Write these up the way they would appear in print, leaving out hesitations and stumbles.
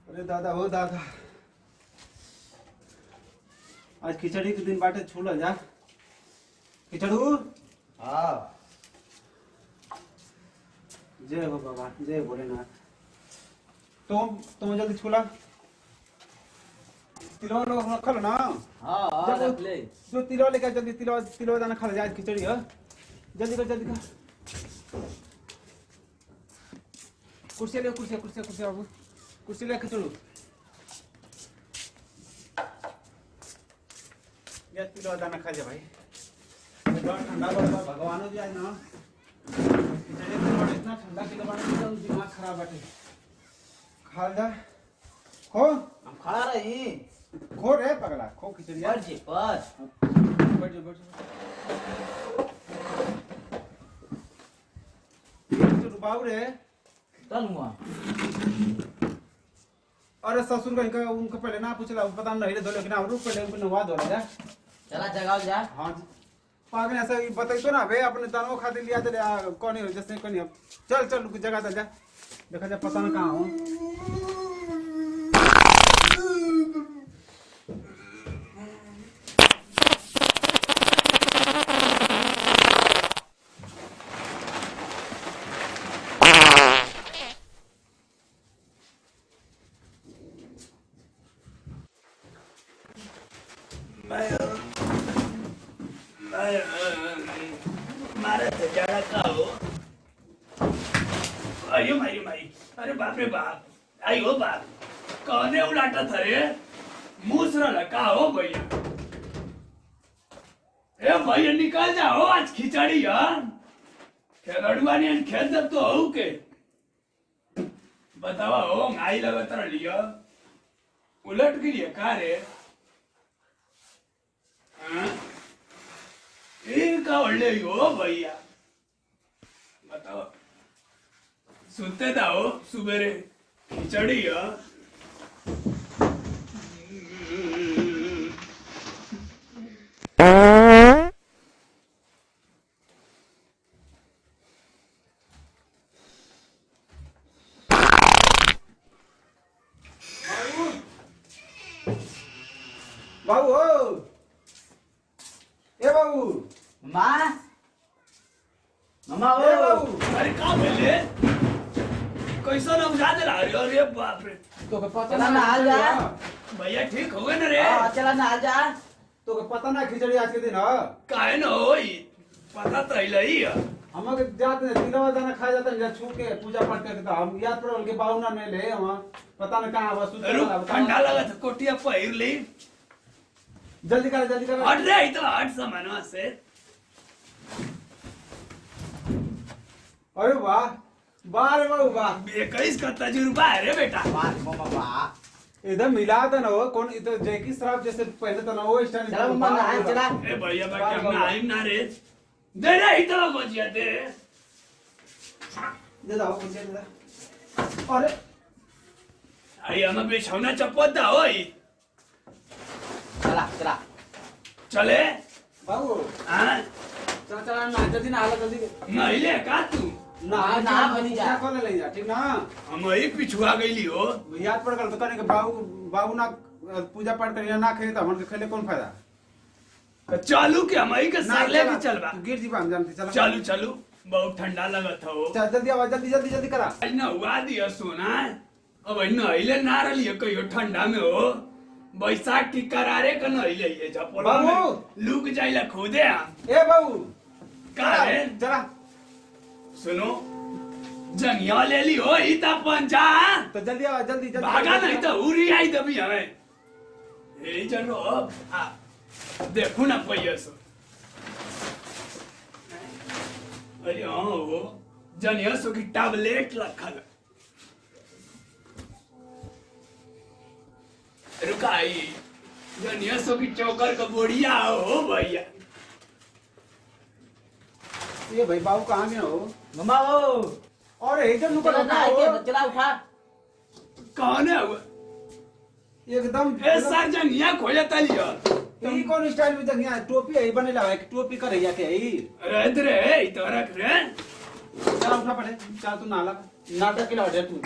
अरे दादा हो दादा, आज खिचड़ी के दिन बाटे, छूल जा खिचड़ू। हाँ जय हो बाबा, जय भोलेनाथ। तुम जल्दी छूला, तिलवा लोग रखल ना। हाँ जब रख ले। जो तिलवा लेकर जल्दी तिलवा दाना खा ले, आज खिचड़ी है। जल्दी कर जल्दी कर। कुर्सी ले, कुर्सी कुर्सी कुर्सी बाबू, कुर्सी ले खिचड़ू। या तिलवा दाना खा जा भाई, ठंडा बड़ा भगवान जी आज ना। खिचड़ी तिलवा इतना ठंडा के बाद दिमाग खराब बाटे। खा जा, खो हम खड़ा रही। खो रे पगला, खो खिचड़ी पर जी पर बैठ जा, बैठ जा। बाबू रे चल हुआ। अरे ससुर का इनका उनको पहले ना पूछला, पता नहीं रे धोले कि ना, रुक पहले उनको नवा दो जा। चला जगाओ जा। हाँ जी, पागल ऐसा बताइतो ना बे, अपने दानों खातिर लिया दे कौन है जैसे कौन है। चल चल रुक, जगह दे जा, देखा जा पता ना कहाँ हूँ। मारा तो जाड़ा का हो। अयो मारी मारी, अरे बाप रे बाप, आई हो बाप, कौने उलाटा था रे, मूसरा लगा हो भैया। ए भैया निकल जाओ, आज खिचड़ी है। खेलड़ुआ ने खेल जब तो हो के बतावा हो, आई लगा तर लिया उलट गिरी का रे। हाँ? का ಒಳ್ಳೆ हो भैया, बताओ सुनते जाओ सुबेरे खिचड़ी है। बाबू हो, ए बाबू, माँ मामा ए ओ बाबू। अरे का बोले, कैसा ना बुझा दे रहा है। अरे बाप रे, तो के पता चला ना हाल जा। भैया ठीक हो गए ना रे। हाँ चला ना जा। तो के पता ना खिचड़ी आज के दिन है। काहे ना हो, पता तो ही है। हम लोग जाते हैं तिलवा दाना खा जाते हैं, छू के पूजा पाठ करके, तो हम याद पड़ल के बाउना में ले हम पता ना कहाँ बस रुक, ठंडा लगा था, कोटिया पहिर ली। जल्दी कर जल्दी कर। हट रे, तो हट सामानवा से। अरे वाह, वाह रे बाबू वाह, 21 का तजुर्बा है रे बेटा। माँ मामा वाह। एकदम मिला था ना वो कौन, तो जैकी श्राफ जैसे पहले तो ना वो स्टाइल। चला मम्मा नहाए चला। ए भैया बाकी हम आइम ना रे, दे रे इतना बचिया दे। दे दो मुझे, दे दो। अरे आई हम बिछौना चप्पल दा होई। चला चला चले बाबू, हां चल चल ना जल्दी ना, हालत जल्दी नहीं ले का तू ना ना बनी जा। कौन ले जा, ठीक ना। हम ही पिछुआ गईली हो। याद पड़ गल तो कहने के बाबू, बाबू ना पूजा पाठ करिया ना खेले तो हमन के खेले कौन फायदा। चालू के हम ही के ना, साले चला, के चलबा। तू गिर जीवा हम जानते, चला चालू चालू, बहुत ठंडा लगत हो। चल जल्दी आवा, जल्दी जल्दी जल्दी करा। आज ना हुआ दिया सोना, अब नहिले ना रही कहियो ठंडा में हो। बैसाख की करारे का नहिले ये झपोला बाबू! में लुक जाइला खोदे हम। ए बाबू का है चला, सुनो, जंगिया ले ली हो ही ता पंचा, तो जल्दी आवा, जल्दी जल्दी भागा नहीं तो उरी आई दबी हमें। ए जनो अब देखो ना पैसा। अरे हाँ वो जनिया सो की टैबलेट रखा है। रुकाई जनिया सो की चौकर का बोड़िया हो भैया। ये भाई बाबू कहाँ गए हो। मामा ओ और एकदम नुकर चला नहाए के चला उठा। कौन है वो? एकदम ए सर जंगिया खोया तलिया। ई कौन स्टाइल में जंगिया, टोपी है बने लगा है, टोपी कर रही है क्या ई। रहत रे इतरा रे। चल उठा पड़े, चल तू नाला नाटक के लौटे तू।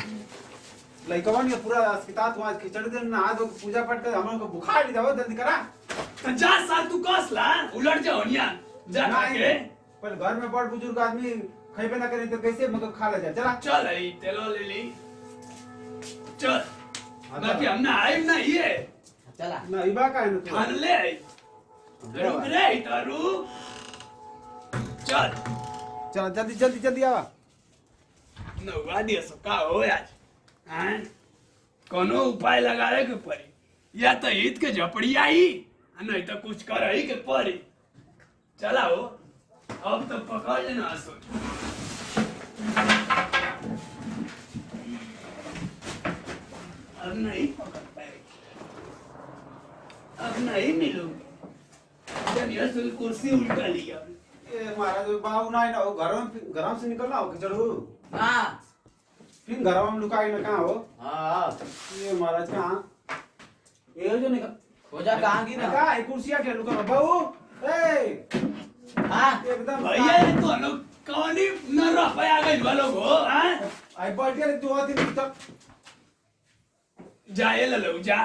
लइकवा ने पूरा अस्कितात वहां खिचड़ी दे नहा धो के पूजा पाठ कर हमन को बुखार ले जाओ जल्दी करा तो जा साल तू कसला उलट जाओ निया जा के पर घर में बड़ बुजुर्ग आदमी खइबे ना करे तो कैसे मतलब खा ले जा चला चल आई तेलो ले ली चल बाकी हम ना आइब ना ये चला ना इबा का है ना तू ठान ले आई रुक रे तारू चल चल जल्दी जल्दी जल्दी आवा नौवा दिया सो का हो आज हैं कोनो उपाय लगावे के पड़ी या तो ईद के झपड़ी आई नहीं तो कुछ कर ही के पड़ी चला हो अब तो पकड़ लेना सो अब नहीं पकड़ पाएगी अब नहीं मिलूंगी जब यह सुन कुर्सी उल्टा लिया ए महाराज बाबू ना ना हो गरम से निकलना हो खिचड़ू हां फिर घर में लुकाई ना कहां हो हां ये महाराज कहां ये जो निकल हो जा कहां की ना का है कुर्सिया के लुका बाबू ए हां एकदम भैया ये तो लोग कौनी न रह पाया गए वालों को हैं आई बैठ के दो दिन तक जाए ले लो जा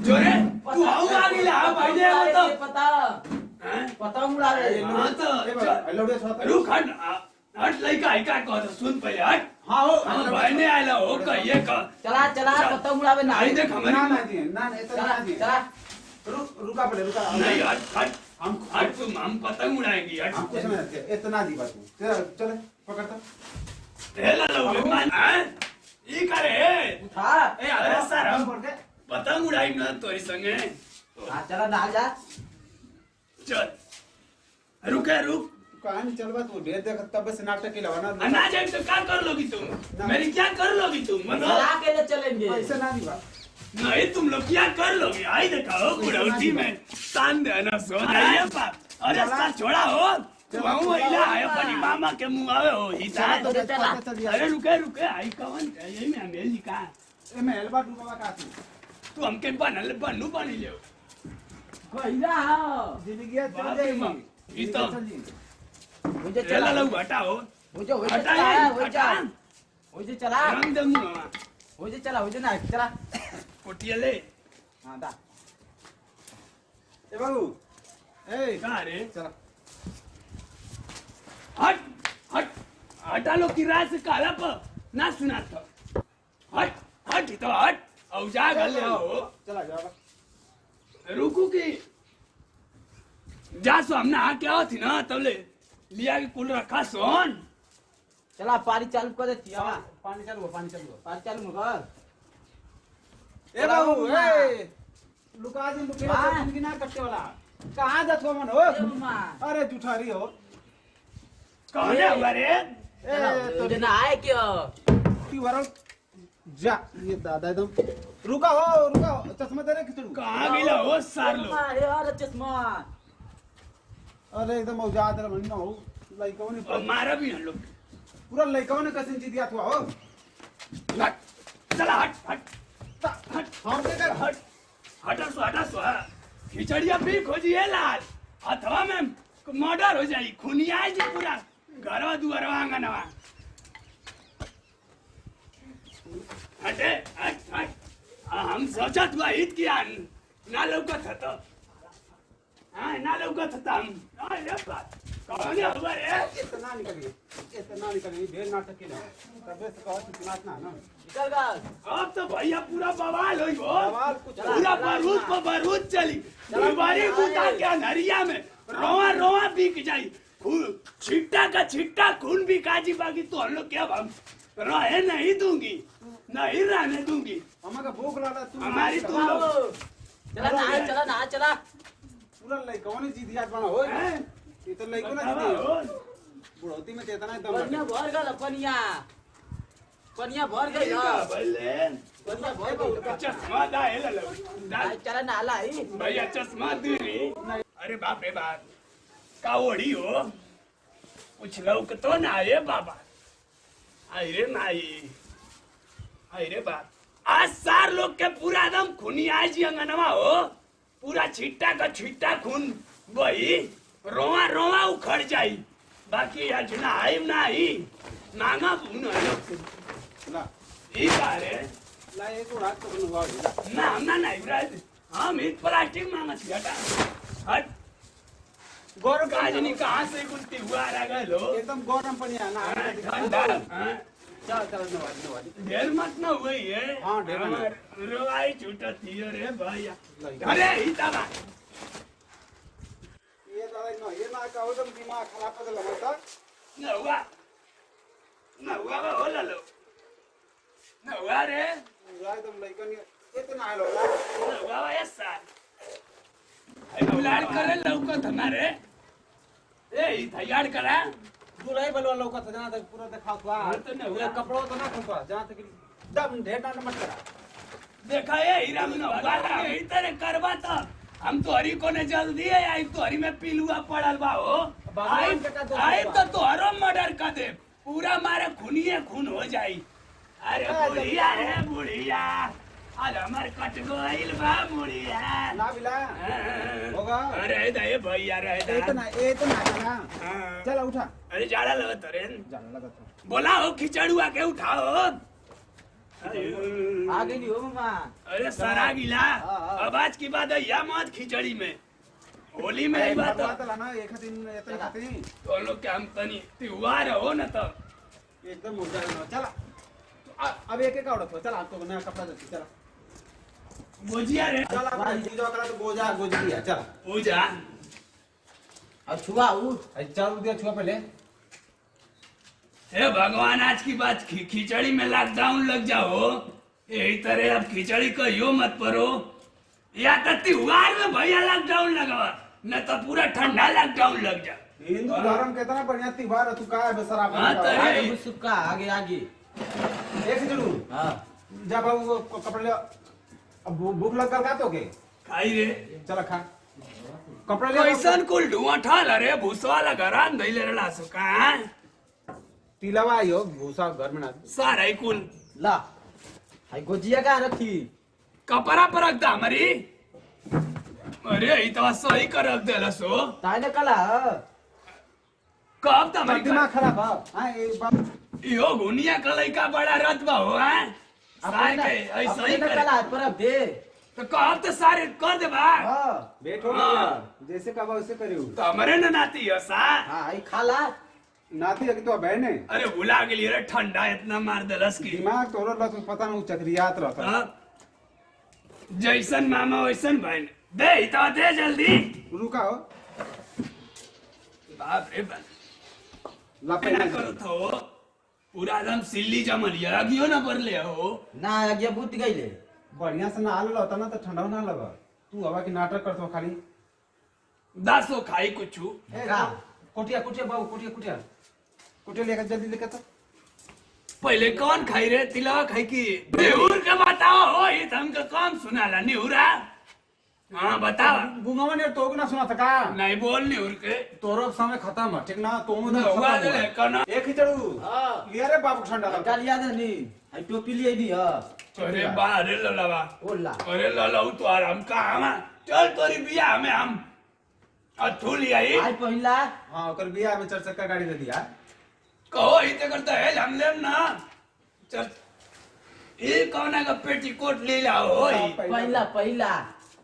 जोरे तू आऊ आ गया भाई ने वो तो पता हैं पता मुड़ा रे हां तो ए बाबा लोडे छोटा रुक हट लइका आई का कह सुन पहले हट हां हो हां भाई ने आइला हो कहिए का चला चला पता मुड़ा बे आई देख ना हमारी ना जी ना इतना चला ना जी चला रुका पड़े रुका नहीं हट हम हट तुम हम पतंग उड़ाएंगे हट हमको समझ आती है इतना दी बात तेरा चले पकड़ता हे ला लो मान हैं ई करे उठा ए अरे सर हम पकड़ के पतंग उड़ाई ना तोरी संगे हां चला नाल जा चल रुक कहानी चलवा तू भेद देख तब से नाटक के लवाना ना जाए तो क्या कर लोगी तुम मेरी क्या कर लोगी तुम मनो चला के ले चलेंगे ऐसा ना दी बात नहीं तुम लोग क्या कर लोगे आई दिखाओ गुड़ौती में तान देना सो जाइए बाप अरे सर छोड़ा हो तुम महिला है अपनी मामा के मुंह आवे हो ही चला तो दे चला अरे रुके आई कौन यही में अमेली का ए मैं एलबा डूबा का तू हमके बनू बनी ले कहिला जिंदगी चल बाप रे जाएगी बाप, ये तो मुझे चला चला लो हटाओ मुझे हो हटा जा ये, हो जा हटा। हो जा चला रंग दे मुंह हो जा चला हो जा ना चला पोटिया ले हां दा ए बाबू ए कहाँ रे चला हट हट हटा लो किराए से काला पर ना सुना था हट तो हट और जा गल ले हो चला जा रुकू की जा सो हमने आ क्या थी ना तब ले लिया के कुल रखा सोन चला पानी चालू कर देती है पानी चालू पानी चालू कर ए बाबू ए लुका दिन लुकेला हाँ। तो जिंदगी ना कटने वाला कहां जात हो मन हो ए मां अरे जुठारी हो कौन है हुआ रे ए तो ना आए क्या की वरल जा ये दादा एकदम रुका हो चश्मा दे रे खिचड़ू कहाँ गिला हो सार लो अरे यार चश्मा अरे एकदम औजाद रे मन हो लइकवा ने और मारा भी हम लोग पूरा लइकवा ने कसिन जी दिया तू हो हट चला हट हम के कर हट हटा सो खिचड़िया भी खोजिए लाल अथवा में मर्डर हो जाई खुनिया जी पूरा घरवा दुआरवा आंगनवा हट हम सोचत हुआ ईद किया ना लौकत हतो हाँ ना लौकत हता हम अरे बात कौन है हुआ रे इतना निकली ढेर नाटक के ना तबे से कहत कि नाच ना ना निकल गया अब तो भैया पूरा बवाल होई हो बवाल कुछ पूरा बारूद पर बारूद चली दीवारी बुता के अंधरिया में रोआ बिक जाई छिट्टा का छिट्टा खून भी काजी बाकी तो हम लोग क्या हम रहे नहीं दूंगी नहीं रहने दूंगी हमका भूख लाला तू हमारी तुम लोग चला ना चला पूरा लइकवा ने जी दिया बना हो हैं? ये तो लइको ना बतावा जी हो। बुढ़ौती में चेतना एकदम पनिया भर गल पनिया भर गई का बोले पनिया भर गई चश्मा दाए लो चला नाला ही भैया चश्मा दे रे अरे बाप रे बाप का ओढ़ी हो कुछ लोग तो ना आए बाबा आई रे नाई आई रे बाप आज सार लोग के पूरा एकदम खुनिया जी अंगनवा हो पूरा छिट्टा का छिट्टा खून वही रोआ उखड़ जाई बाकी आज ना आई मांगा लोग से ला ई का रे ला एक उड़ा तो बनवा ना ना नहीं ब्राज हम एक प्लास्टिक मांगा छी हटा हट गरम काजनी कहाँ से गुलती हुआ रहा लो एकदम गरम पनि आना ठंडा हाँ? चल चल नवादी ढेर मत ना हुई है हाँ, ढेर मत। हमार रोवाई छूटा थी रे भैया लई। अरे ई तबा ये दवाई न ये ना का हो तो दिमाग खराब कर लगा था ना हुआ बा होला लो ना हुआ रे एकदम लइकन इतना आलो ना हुआ बा ऐसा आई बुलाड़ करे लौकत हमारे ए ई तैयार करा बुलाई बलवा लौका था जहां तक पूरा दिखा हुआ हाँ, तो न हुआ। कपड़ों तो ना खुलवा जहां तक दम ढेर डांड मत करा देखा ये हीरा में हुआ यही तरह करवा तो हम तो हरी को ने जल्दी है आई तो हरी में पिलुआ पड़ल बा हो भगवान के का दोष आई बा। तो तोहरो मर्डर कर दे पूरा मारे खूनिए खून हो जाई अरे बुढ़िया है बुढ़िया आज हमार कट गइल बा बुढ़िया ना बिला होगा अरे दे भैया रे इतना ना हाँ। चल उठा अरे जाड़ा लगत रे जाने लगा तो बोला हो खिचड़ुआ के उठाओ आ गई हो मामा अरे सरा गिला हाँ। अब आज की बात है या मत खिचड़ी में होली में ही बात बात ला ना एक दिन इतना खाते नहीं तो लोग के हम तनी त्योहार हो ना तो एकदम ऊर्जा ना चला अब एक एक औरत हो चल आपको नया कपड़ा दे चला बुझिया रे चल आप चीज करा तो गोजा गोजरी है चल पूजा अब छुआ उ चल दिया छुआ पहले हे भगवान आज की बात खिचड़ी में लॉकडाउन लग जाओ यही तरह अब खिचड़ी कहियो मत परो या तो त्योहार में भैया लॉकडाउन लगवा न तो पूरा ठंडा लॉकडाउन लग जा हिंदू धर्म कितना बढ़िया त्योहार है तू का है शराब हाँ, तो है। आगे सुक्का आगे आगे एक जरूर हां जा बाबू को कपड़े ले अब भूख लग गल का तो के खाई रे चल खा कपड़े ले कैसन कुल धुआं ठाल रे भूसवा लगा रान धइले रला सुका तिलवा आयो भूसा घर में ना सारा ही कुल ला हाय गोजिया का रखी कपड़ा पर रख दा हमारी अरे ई तो सही कर रख देला सो ताने कला कब त हमारी दिमाग खराब है हां ए बाप इहो गुनिया का लइका बड़ा रतबा हो हैं सारे के ऐसा ही अपने करे कला पर दे तो कब तो सारे कर दे बा हां बैठो हाँ। ना जैसे कहा वैसे करियो तो हमारे न नाती है सा हां आई खाला नाती है कि तो बहन है अरे भुला गेली रे ठंडा इतना मार देलस की दिमाग तोरो लत पता नहीं चक्रियात रहता हाँ? जैसन मामा वैसन बहन दे ही तो दे जल्दी रुका हो बाप रे बाप लपे ना ना करो तो पूरा एकदम सिल्ली जमलिया अगियो ना पर ले हो ना आगे बुत गईले बढ़िया से ना आलो होता ना तो ठंडा ना लगा तू हवा की नाटक करतो खाली दासो खाई कुछ ए, का? कुटिया कुटिया बाबू कुटिया कुटिया कुटिया लेकर जल्दी लेकर तो पहले कौन खाई रे तिलवा खाई की नेहुर के बताओ हो ये तो हमको कौन सुनाला नेहुरा हाँ बताओ गुंगावा ने तो ना सुना था का नहीं बोल नेहुर के तोरो समय खत्म है ठीक ना तो हुआ दे कना एक ही चढ़ू हां लिया रे बाबू ठंडा लगा काल याद है नी आई टोपी लिए दी हां अरे बा अरे ललवा ओला अरे ललऊ तो आराम का हम चल तोरी बिया में हम अथू लिया आई पहिला हां ओकर बियाह में 4 चक्का गाड़ी दे दिया कहो इते करता है हम लेम ना चल ये कौन का पेटीकोट ले लाओ होई पहिला पहिला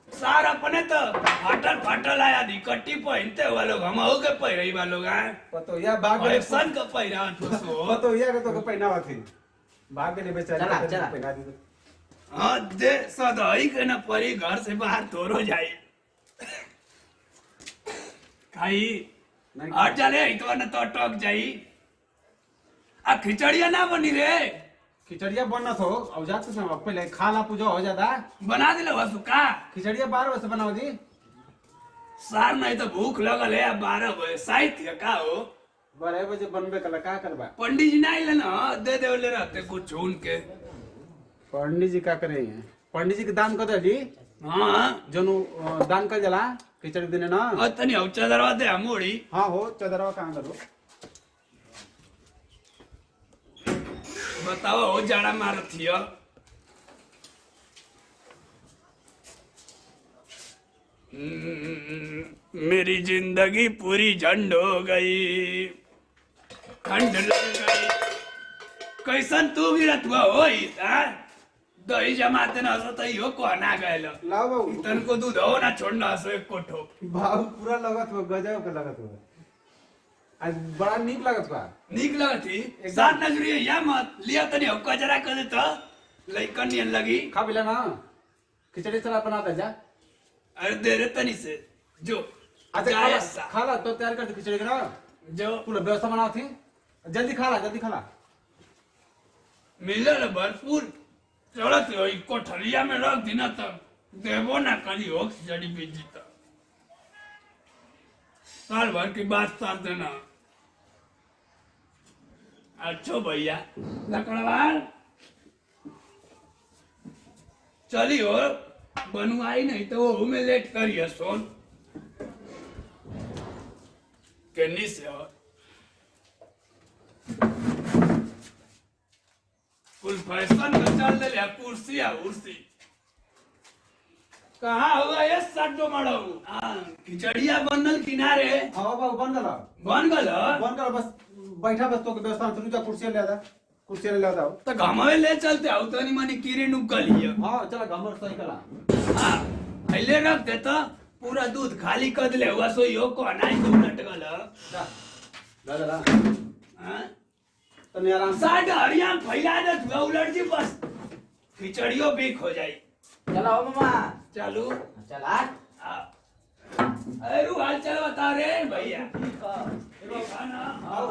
सार अपने तो फाटल फाटल आया दिकट्टी पहनते हुआ लोग हम हो के पहिरई बा लोग हैं पतो या बाग गले फैशन का पहिरा तो सो पतो या के तो पहनावा थी भाग गले बेचारे चला, के चला। पहना दी हाँ दे सदाई के ना परी घर से बाहर तोरो जाए खाई नहीं हट जा रे तो न तो टक जाई आ खिचड़िया ना बनी रे खिचड़िया बनना तो अब जा तो सब पहले खाना पूजा हो जाता बना दिले वसु का खिचड़िया 12 बजे बनाओ जी सार नहीं तो भूख लगल है 12 बजे साहित्य का हो 12 बजे बनबे कला का करबा पंडित जी नहीं लेना दे दे ले रहते कुछ चुन के पंडित जी का करे हैं पंडित जी के दान कर दे जी हाँ जनु दान कर जला खिचड़ी देने ना और तनी औचा दरवा दे हमोड़ी हाँ हो चदरवा कहाँ करो बताओ हो जाड़ा मारत हिय मेरी जिंदगी पूरी झंड हो गई ठंड लग गई कैसन तू गिरत हुआ हो दही जमाते न हसो त यो कहना गएल लाओ बाबू तनको दूध हो ना छोड़ना हसो एक कोठो बाबू पूरा लगत हो गजब के लगत हो आज बड़ा नीक लगत बा नीक लगती सात नजरी या मत लिया तनी हो कजरा कर देता लइकन नियन लगी खा बिला ना खिचड़ी चला बना दे जा अरे दे रे तनी से जो अच्छा खा ला तो तैयार कर दे खिचड़ी का जो पूरा व्यवस्था बनाओ थी जल्दी खा ला मिले न भरपूर चलत हो कोठरिया में रख दी ना तब देवो ना करी हो खिचड़ी बेची तब साल भर की बात साथ देना अच्छो भैया लकड़वाल चली हो बनुआई नहीं तो वो में लेट करिए सोन केनी से हो फुल फैशन का चल दे कुर्सी है उर्सी कहाँ होगा ये सड्डो मड़ाऊ खिचड़िया बनल किनारे हां बाबू बन गला बन गल बस बैठा बस तो के व्यवस्था में जा कुर्सी ले जा कुर्सी ले जाओ तो घमवे ले चलते आओ तो नहीं मानी कीरे नुकलिए हां चला गमर सही कला हाँ पहले रख देता पूरा दूध खाली कर ले हुआ सो यो को नहीं तो उलट गल ला हाँ तने आराम से साढ़े हरिया फैला दे तू उलट जी बस खिचड़ियो बीक हो जाई चला हो मामा चलो चला अरे हाल चल बता रे भैया खाना आओ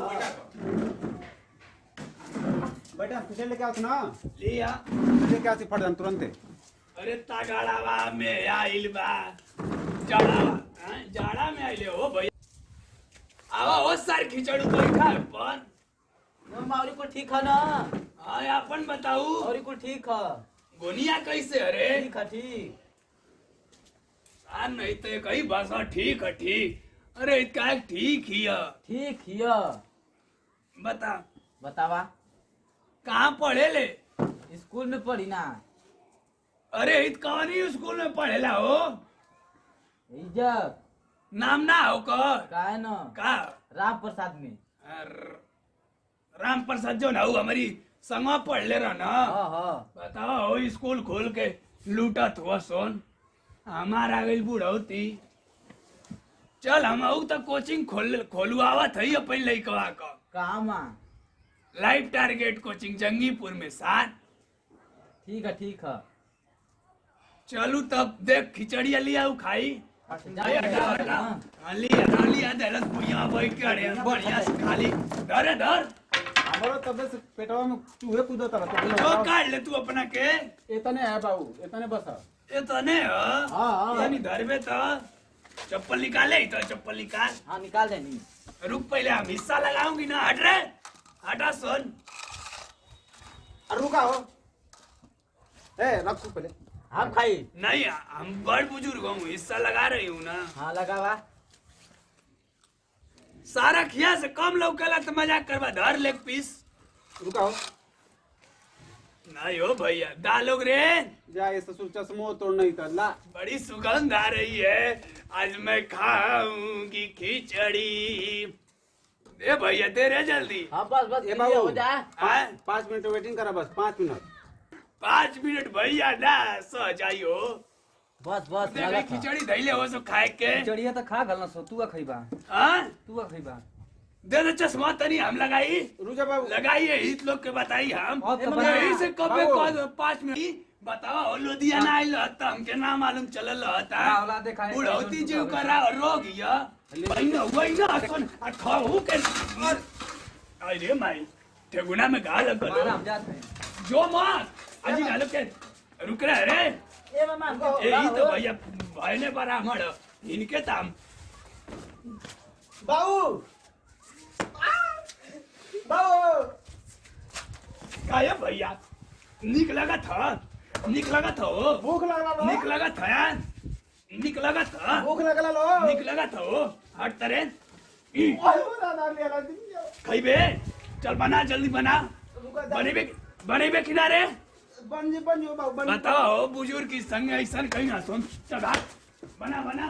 बेटा खिचड़ी लेके आओ ना लिया लेके आओ फट जान तुरंत अरे तगाड़ावा में आइल बा जाड़ा में आइले हो भैया आवा हो सार खिचड़ी तो खा पर मामा और को ठीक है ना हाँ अपन बताऊ और को ठीक है गोनिया कैसे अरे ठीक है ठीक आ नहीं तो कही भाषा ठीक है ठीक अरे इसका ठीक ही है ठीक हिया बता बतावा कहाँ पढ़े ले स्कूल में पढ़ी ना अरे इत कौनी स्कूल में पढ़ेला हो इज्जत नाम ना हो कर का है ना का राम प्रसाद में राम प्रसाद जो ना हो हमारी संगवा पढ़ ले रहा ना हाँ हाँ बताओ हो स्कूल खोल के लूटत हुआ सोन हमारा गई बुढ़ौती चल हम आऊ तो कोचिंग खोलुआवत है अपन लइकवा का कहाँ माँ लाइफ टारगेट कोचिंग जंगीपुर में 7 ठीक है चलू तब देख खिचड़िया लिया खाई हाँ। लिया दरस बुढ़िया बैठ के अरे बढ़िया से खाली धरे धर हमारा तबे से पेटवा में चूहे कूदत रहा तो काट ले तू अपना के इतने है बाबू इतने बस ये तो ने हाँ। यानी धरबे तो चप्पल निकाले तो चप्पल निकाल हाँ निकाल देनी रुक पहले हम हिस्सा लगाऊंगी ना हट रे हटा सुन रुका हो ए रख पहले हम खाई नहीं हम बड़ बुजुर्ग हूँ हिस्सा लगा रही हूँ ना हाँ लगावा सारा खिया से कम लौकला तो मजाक करवा धर लेग पीस रुका हो नहीं हो भैया डालोग रे जा ये ससुर चश्मो तोड़ नहीं कर ला बड़ी सुगंध आ रही है आज मैं खाऊंगी खिचड़ी ए भैया दे रे जल्दी हाँ बस ए बाबू। हो जा हाँ? 5 मिनट वेटिंग करा बस 5 मिनट 5 मिनट भैया ना सह जाइयो बस देख लगा था। खिचड़ी धैले हो सो खाए के खिचड़िया तो खा गलना सो तू खइबा हाँ तू खइबा दे दे चश्मा तनी हम लगाई रुजा बाबू लगाइए हित लोग के बताई हम और तो यही से कबे बाबू। 5 मिनट बताओ लुधियाना आइल हता हमके ना मालूम चलल हता हाँ, औलाद देखा है, बुढ़ौती कैसे जीव उनका करा रोग या वही ना असन खाऊ के अरे माई ठेगुना में गाल मारा कर हम जाते हैं जो मार अजी गाल के रुक रहे रे ए मामा यही तो भैया भाई ने बरामड़ इनके ताम बाबू बाबू काया भैया निक लगा था हो भूख लगला लो निक लगा था यार निक लगा था भूख लगला लो निक लगा था हो हट तरे ओए दादा ले ला खइबे चल बना जल्दी बना बनेबे किनारे बन जी बाबू बन बताओ बुजुर्ग की संग ऐसा कहीं ना सुन चल बना